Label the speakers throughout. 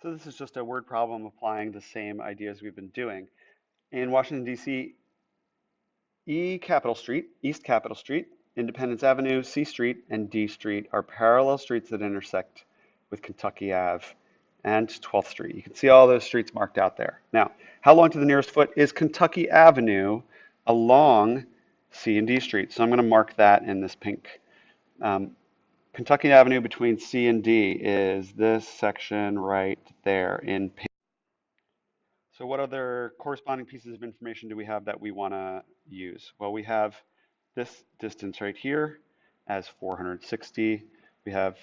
Speaker 1: So this is just a word problem applying the same ideas we've been doing. In Washington, D.C., East Capitol Street, Independence Avenue, C Street, and D Street are parallel streets that intersect with Kentucky Ave and 12th Street. You can see all those streets marked out there. Now, how long to the nearest foot is Kentucky Avenue along C and D Street? So I'm going to mark that in this pink. Um, Kentucky Avenue between C and D is this section right there in pink. So what other corresponding pieces of information do we have that we want to use? Well, we have this distance right here as 460. We have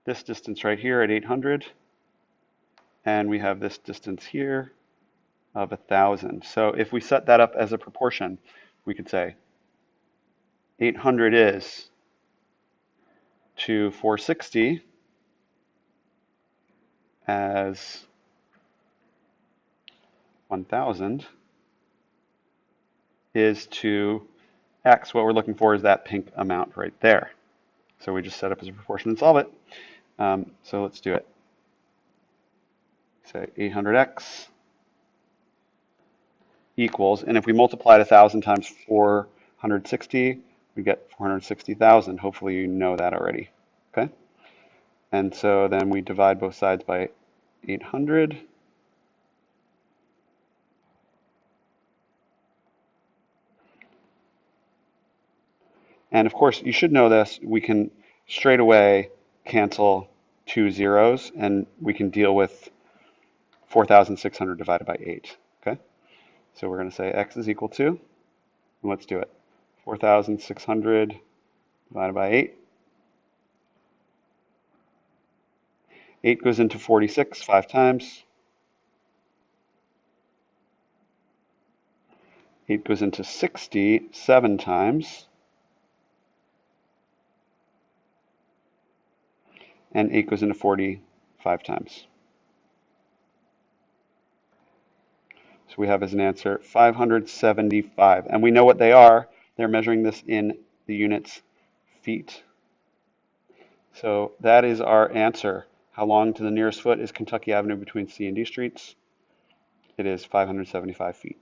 Speaker 1: this distance right here at 800. And we have this distance here of 1,000. So if we set that up as a proportion, we could say 800 is to 460 as 1,000 is to X. What we're looking for is that pink amount right there. So we just set up as a proportion and solve it. So let's do it. Say 800x equals, and if we multiply it 1,000 times 460, we get 460,000. Hopefully you know that already. Okay? And so then we divide both sides by 800. And of course, you should know this. We can straight away cancel two zeros, and we can deal with 4,600 divided by 8. Okay? So we're going to say x is equal to, and let's do it. 4,600 divided by 8. 8 goes into 46 5 times. 8 goes into 60 7 times. And 8 goes into 40 5 times. So we have as an answer 575. And we know what they are. They're measuring this in the units feet. So that is our answer. How long to the nearest foot is Kentucky Avenue between C and D streets? It is 575 feet.